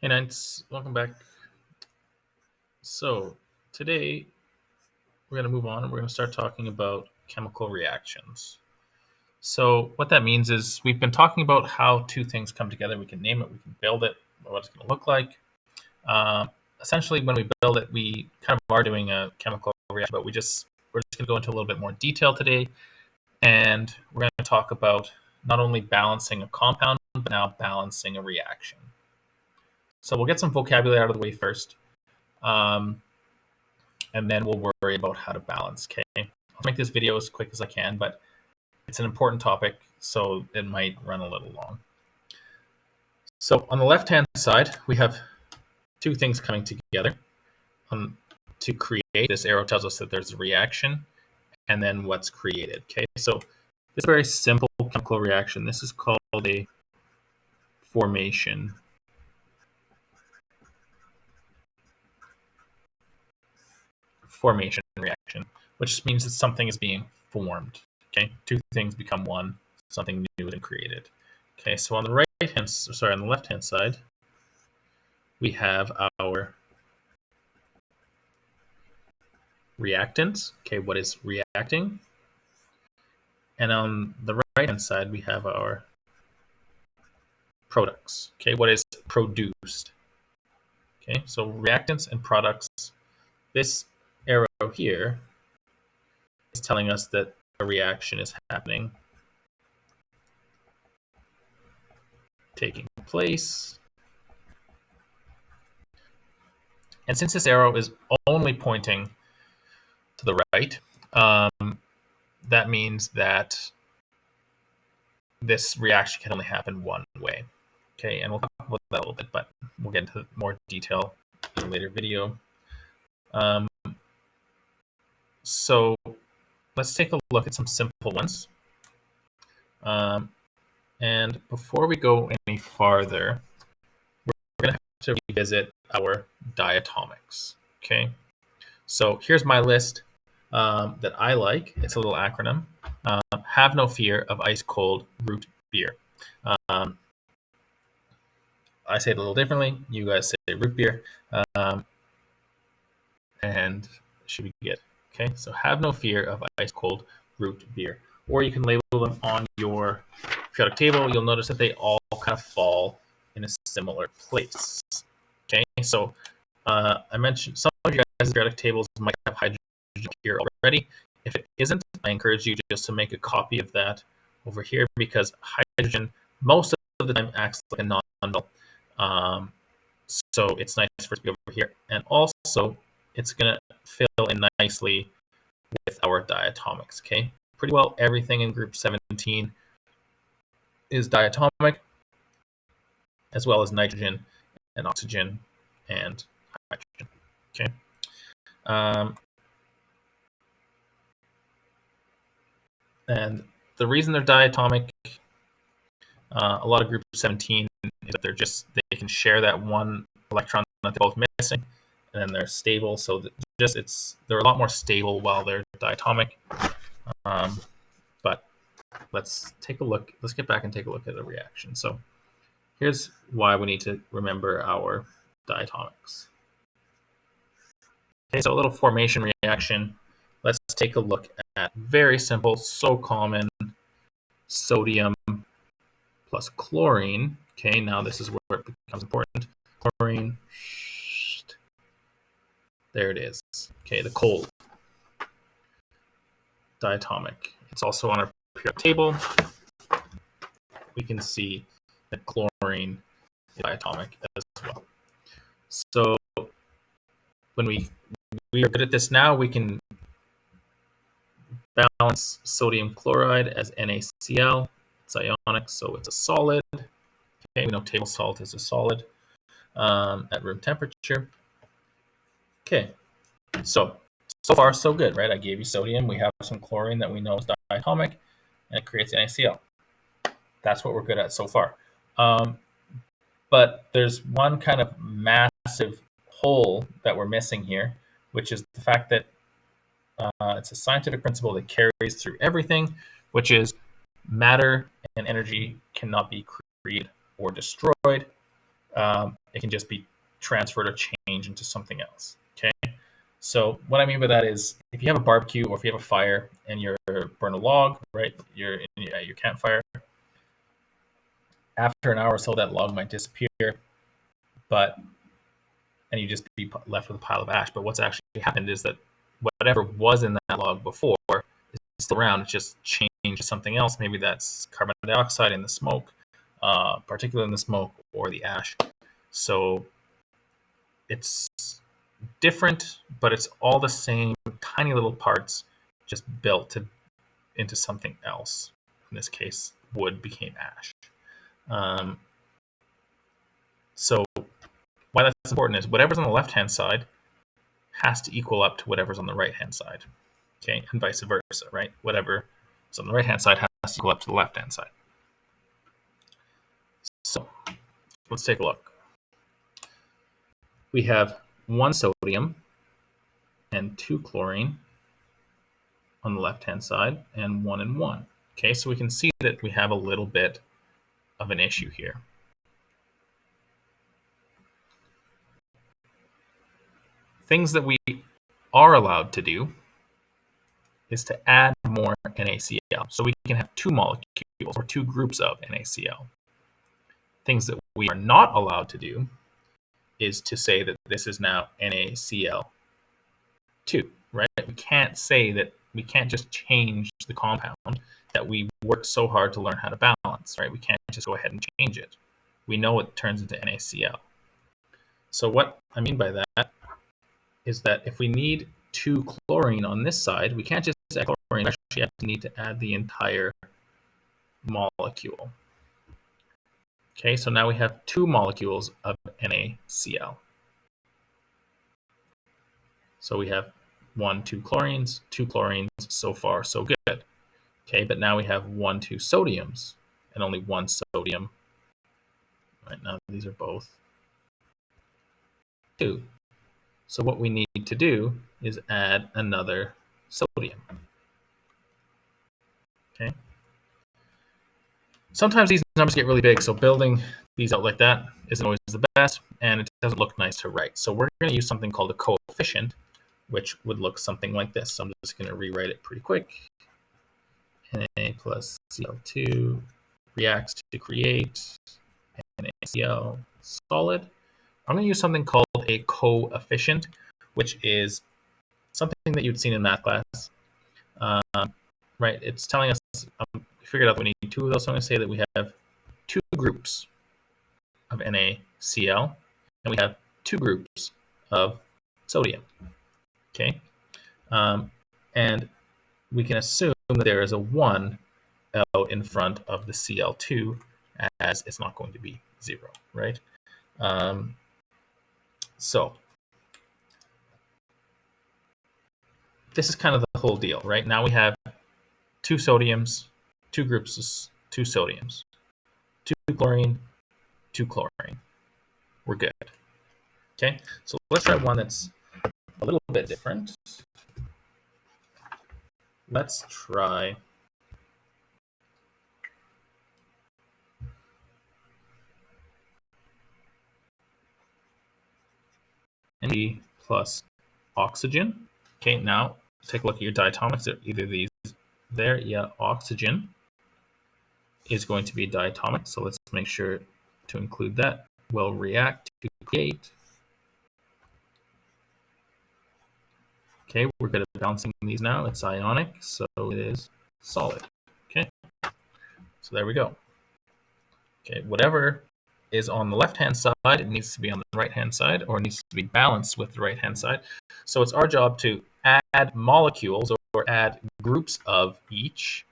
Hey, Knights, welcome back. So, today we're going to move on and we're going to start talking about chemical reactions. So, what that means is we've been talking about how two things come together. We can name it, we can build it, what it's going to look like. Essentially, when we build it, we kind of are doing a chemical reaction, but we're just going to go into a little bit more detail today. And we're going to talk about not only balancing a compound, but now balancing a reaction. So, we'll get some vocabulary out of the way first. And then we'll worry about how to balance. Okay, I'll make this video as quick as I can, but it's an important topic, so it might run a little long. So on the left-hand side, we have two things coming together to create. This arrow tells us that there's a reaction, and then what's created. Okay, so this very simple chemical reaction. This is called a formation. Formation reaction, which means that something is being formed. Okay, two things become one, something new is created. Okay, so on the on the left-hand side, we have our reactants. Okay, what is reacting? And on the right-hand side, we have our products. Okay, what is produced? Okay, so reactants and products. This arrow here is telling us that a reaction is happening, taking place. And since this arrow is only pointing to the right, that means that this reaction can only happen one way. Okay, and we'll talk about that a little bit, but we'll get into more detail in a later video. So let's take a look at some simple ones. And before we go any farther, we're going to have to revisit our diatomics. Okay, so here's my list that I like. It's a little acronym. Have no fear of ice cold root beer. I say it a little differently. You guys say root beer, and should be good. Okay, so have no fear of ice cold root beer. Or you can label them on your periodic table. You'll notice that they all kind of fall in a similar place. Okay, so I mentioned some of you guys' periodic tables might have hydrogen here already. If it isn't, I encourage you just to make a copy of that over here, because hydrogen most of the time acts like a non-metal. So it's nice for it to be over here. And also, it's going to fill in nicely with our diatomics. Okay, pretty well everything in group 17 is diatomic, as well as nitrogen and oxygen and hydrogen. Okay. And the reason they're diatomic, a lot of group 17 is that they can share that one electron that they're both missing, and then they're stable. So they're a lot more stable while they're diatomic. But let's take a look. Let's get back and take a look at the reaction. So here's why we need to remember our diatomics. Okay, so a little formation reaction. Let's take a look at very simple, so common, sodium plus chlorine. Okay, now this is where it becomes important. Chlorine. There it is. Okay, the cold diatomic. It's also on our periodic table. We can see that chlorine is diatomic as well. So when we are good at this now, we can balance sodium chloride as NaCl. It's ionic, so it's a solid. Okay, we know table salt is a solid at room temperature. Okay, so far so good, right? I gave you sodium. We have some chlorine that we know is diatomic, and it creates NaCl. That's what we're good at so far. But there's one kind of massive hole that we're missing here, which is the fact that it's a scientific principle that carries through everything, which is matter and energy cannot be created or destroyed. it can just be transferred or changed into something else. Okay. So what I mean by that is, if you have a barbecue or if you have a fire and you're burn a log, right? You're in your campfire. After an hour or so, that log might disappear, but and you just be left with a pile of ash. But what's actually happened is that whatever was in that log before is still around. It's just changed to something else. Maybe that's carbon dioxide in the smoke, particulate in the smoke, or the ash. So it's different, but it's all the same tiny little parts, just built into something else. In this case, wood became ash. So why that's important is whatever's on the left-hand side has to equal up to whatever's on the right-hand side. Okay, and vice versa, right? Whatever is on the right-hand side has to equal up to the left-hand side. So let's take a look. We have 1 sodium and 2 chlorine on the left-hand side, and 1 and 1. Okay, so we can see that we have a little bit of an issue here. Things that we are allowed to do is to add more NaCl. So we can have 2 molecules or 2 groups of NaCl. Things that we are not allowed to do is to say that this is now NaCl2, right? We can't say that, we can't just change the compound that we worked so hard to learn how to balance, right? We can't just go ahead and change it. We know it turns into NaCl. So what I mean by that is that if we need 2 chlorine on this side, we can't just add chlorine. We actually have to need to add the entire molecule. Okay, so now we have 2 molecules of NaCl. So we have 2 chlorines, 2 chlorines, so far so good. Okay, but now we have 2 sodiums and only 1 sodium. Right now these are both 2. So what we need to do is add another sodium. Okay. Sometimes these numbers get really big, so building these out like that isn't always the best, and it doesn't look nice to write. So we're going to use something called a coefficient, which would look something like this. So I'm just going to rewrite it pretty quick. Na plus Cl2 reacts to create NaCl solid. I'm going to use something called a coefficient, which is something that you'd seen in math class. Right? It's telling us, we figured out that we need 2 of those. So I'm going to say that we have 2 groups of NaCl, and we have 2 groups of sodium. Okay? And we can assume that there is a 1 out in front of the Cl2, as it's not going to be 0, right? So this is kind of the whole deal, right? Now we have 2 sodiums, 2 groups of 2 sodiums, 2 chlorine, 2 chlorine. We're good. Okay, so let's try one that's a little bit different. Let's try Na plus oxygen. Okay, now take a look at your diatomics. Either these there, yeah, oxygen is going to be diatomic. So let's make sure to include that. Will react to create. Okay, we're good at balancing these now. It's ionic, so it is solid. Okay, so there we go. Okay, whatever is on the left-hand side, it needs to be on the right-hand side, or it needs to be balanced with the right-hand side. So it's our job to add molecules or add groups of each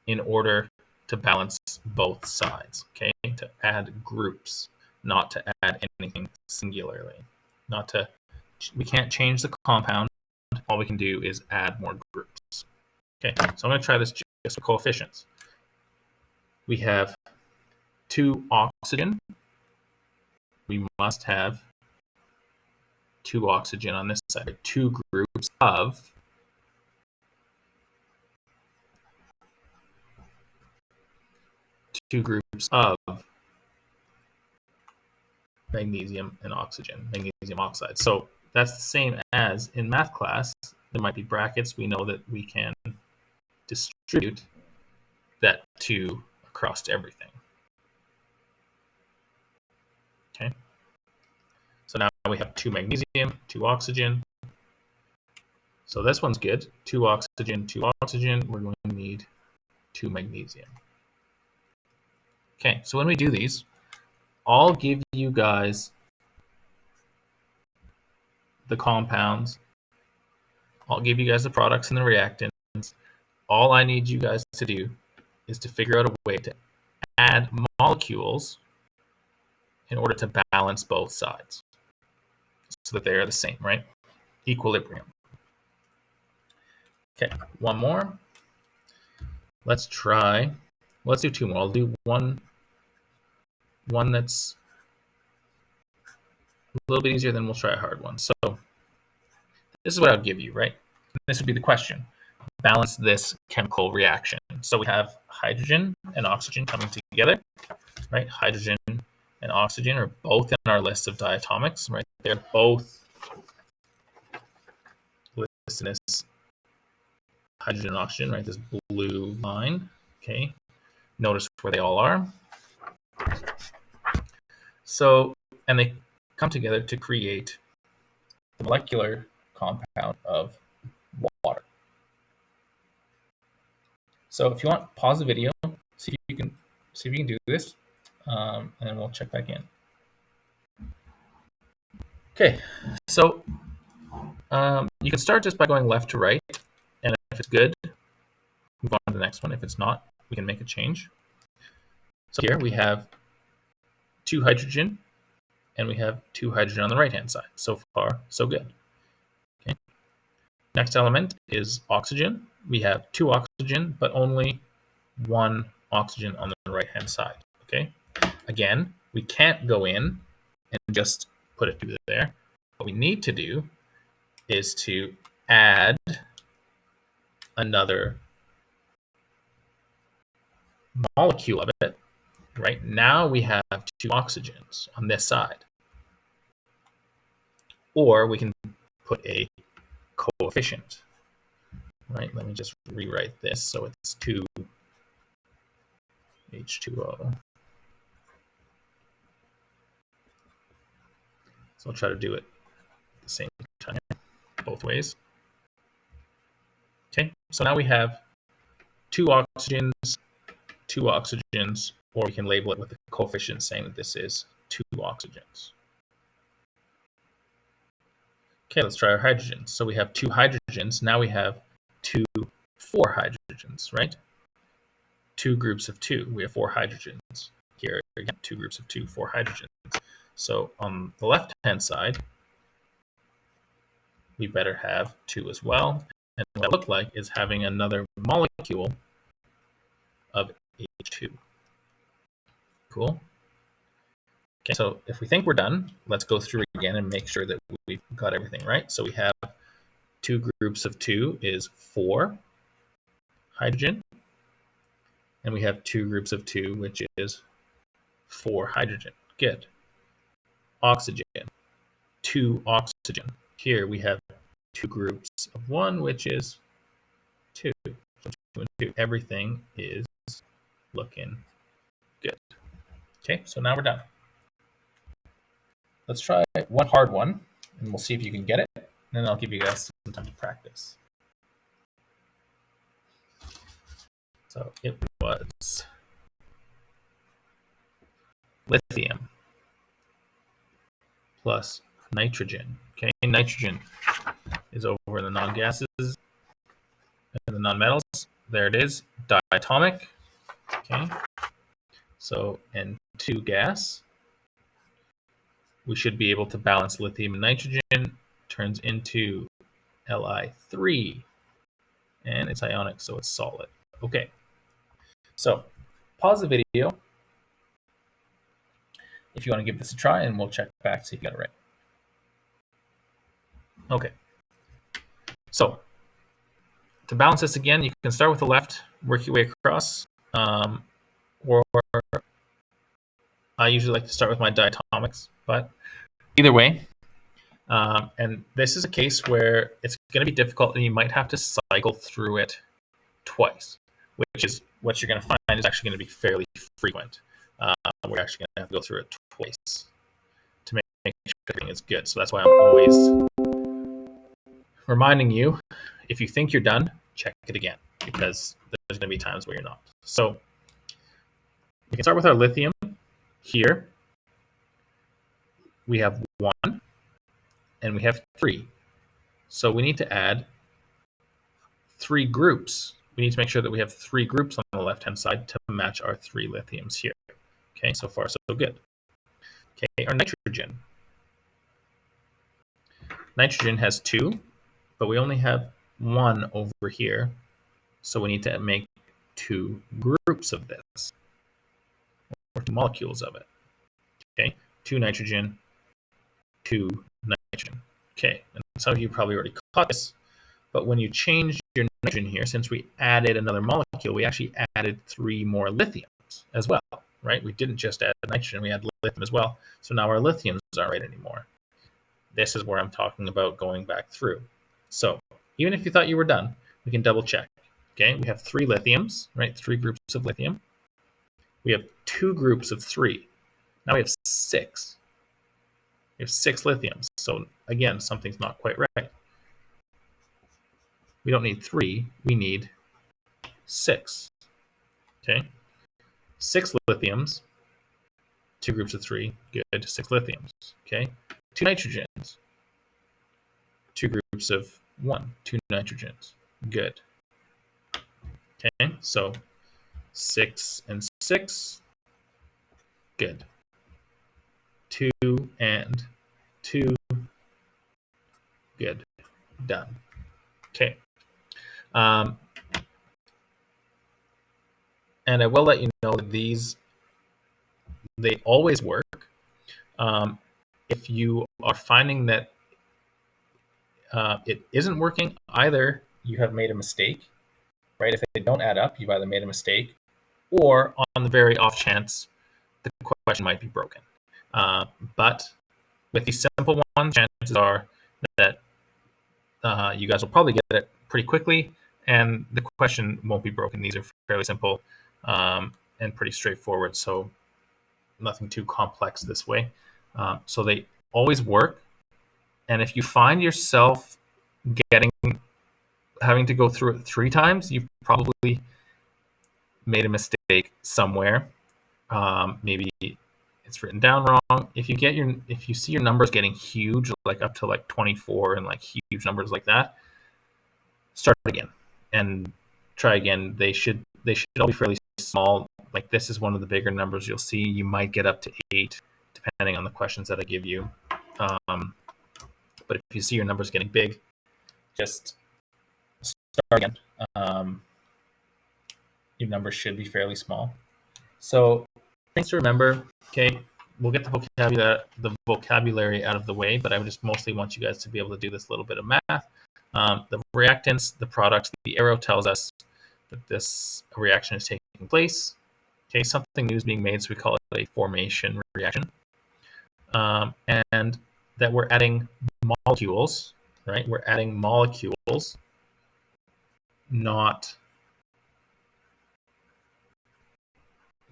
in order to balance both sides, okay? To add groups, not to add anything singularly. We can't change the compound. All we can do is add more groups. Okay, so I'm going to try this just for coefficients. We have 2 oxygen. We must have 2 oxygen on this side. 2 groups of magnesium and oxygen, magnesium oxide. So that's the same as in math class. There might be brackets. We know that we can distribute that 2 across to everything. Okay. So now we have 2 magnesium, 2 oxygen. So this one's good. 2 oxygen, 2 oxygen. We're going to need 2 magnesium. Okay, so when we do these, I'll give you guys the compounds. I'll give you guys the products and the reactants. All I need you guys to do is to figure out a way to add molecules in order to balance both sides so that they are the same, right? Equilibrium. Okay, one more. Let's try. Let's do 2 more. I'll do one that's a little bit easier, then we'll try a hard one. So this is what I would give you, right? This would be the question. Balance this chemical reaction. So we have hydrogen and oxygen coming together, right? Hydrogen and oxygen are both in our list of diatomics, right? They're both listed as hydrogen and oxygen, right? This blue line, okay? Notice where they all are. So, and they come together to create the molecular compound of water. So if you want, pause the video, see if you can do this, and then we'll check back in. Okay, so you can start just by going left to right, and if it's good, move on to the next one. If it's not, we can make a change. So here we have 2 hydrogen, and we have 2 hydrogen on the right-hand side. So far, so good. Okay. Next element is oxygen. We have 2 oxygen, but only 1 oxygen on the right-hand side. Okay. Again, we can't go in and just put it through there. What we need to do is to add another molecule of it. Right now we have 2 oxygens on this side. Or we can put a coefficient. Right, let me just rewrite this so it's 2 H2O. So I'll try to do it at the same time, both ways. Okay, so now we have 2 oxygens, 2 oxygens, or we can label it with a coefficient saying that this is 2 oxygens. Okay, let's try our hydrogens. So we have 2 hydrogens. Now we have 4 hydrogens, right? 2 groups of 2. We have 4 hydrogens. Here again, 2 groups of 2, 4 hydrogens. So on the left-hand side, we better have 2 as well. And what it looks like is having another molecule of H2. Cool. Okay, so if we think we're done, let's go through again and make sure that we've got everything right. So we have 2 groups of 2 is 4 hydrogen. And we have 2 groups of 2, which is 4 hydrogen. Good. Oxygen, 2 oxygen. Here we have 2 groups of 1, which is 2. So 2 and 2. Everything is looking good. Okay, so now we're done. Let's try one hard one, and we'll see if you can get it. And then I'll give you guys some time to practice. So it was lithium plus nitrogen. Okay, nitrogen is over in the non-gases and the non-metals. There it is, diatomic. Okay, so N2 gas. We should be able to balance lithium and nitrogen. Turns into Li3, and it's ionic, so it's solid. Okay, so pause the video if you want to give this a try, and we'll check back, see if you got it right. Okay, so to balance this again, you can start with the left, work your way across, or I usually like to start with my diatomics, but either way, and this is a case where it's going to be difficult and you might have to cycle through it twice, which is what you're going to find is actually going to be fairly frequent. We're actually going to have to go through it twice to make sure everything is good. So that's why I'm always reminding you, if you think you're done, check it again, because there's going to be times where you're not. So we can start with our lithium. Here we have 1 and we have 3. So we need to add 3 groups. We need to make sure that we have 3 groups on the left-hand side to match our 3 lithiums here. Okay, so far so good. Okay, our nitrogen. Nitrogen has 2, but we only have 1 over here. So we need to make 2 groups of this, or 2 molecules of it. Okay, 2 nitrogen, 2 nitrogen. Okay, and some of you probably already caught this, but when you change your nitrogen here, since we added another molecule, we actually added 3 more lithiums as well, right? We didn't just add nitrogen, we added lithium as well. So now our lithiums aren't right anymore. This is where I'm talking about going back through. So even if you thought you were done, we can double check. Okay, we have 3 lithiums, right? 3 groups of lithium. We have 2 groups of 3. Now we have 6. We have 6 lithiums. So again, something's not quite right. We don't need 3, we need 6. Okay, 6 lithiums, 2 groups of 3, good, 6 lithiums. Okay, 2 nitrogens, 2 groups of 1, 2 nitrogens, good. Okay, so 6 and 6, good. 2 and 2, good, done. Okay. And I will let you know that these, they always work. If you are finding that it isn't working, either you have made a mistake, right? If they don't add up, you've either made a mistake, or on the very off chance, the question might be broken. But with these simple ones, chances are that you guys will probably get it pretty quickly, and the question won't be broken. These are fairly simple and pretty straightforward, so nothing too complex this way. So they always work, and if you find yourself having to go through it 3 times, you probably made a mistake somewhere. Maybe it's written down wrong. If you see your numbers getting huge, like up to like 24 and like huge numbers like that, start again and try again. They should all be fairly small. Like this is one of the bigger numbers you'll see. You might get up to 8 depending on the questions that I give you. But if you see your numbers getting big, just start again. Your numbers should be fairly small. So things to remember. Okay, we'll get the vocabulary out of the way, but I just mostly want you guys to be able to do this little bit of math. The reactants, the products, the arrow tells us that this reaction is taking place. Okay, something new is being made, so we call it a formation reaction. And that we're adding molecules, right? We're adding molecules,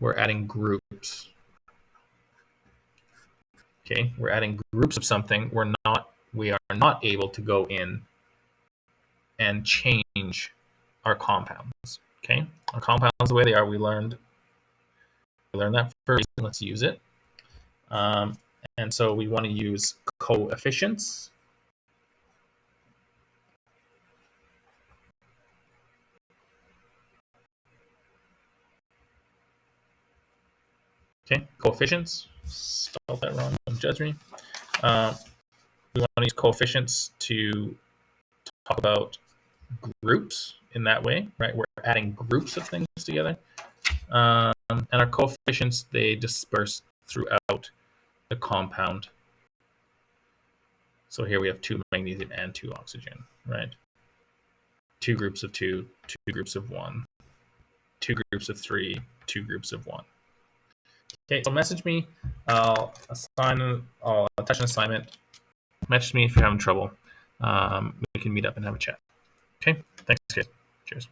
we're adding groups. Okay, we're adding groups of something. We are not able to go in and change our compounds. Okay, our compounds the way they are. We learned that for a reason. Let's use it. And so we want to use coefficients. Okay, coefficients. Spelled that wrong. Don't judge me. We want to use coefficients to talk about groups in that way, right? We're adding groups of things together. And our coefficients, they disperse throughout the compound. So here we have 2 magnesium and 2 oxygen, right? 2 groups of 2, 2 groups of 1, 2 groups of 3, 2 groups of 1. Okay, so message me. I'll attach an assignment. Message me if you're having trouble. We can meet up and have a chat. Okay, thanks, guys. Cheers.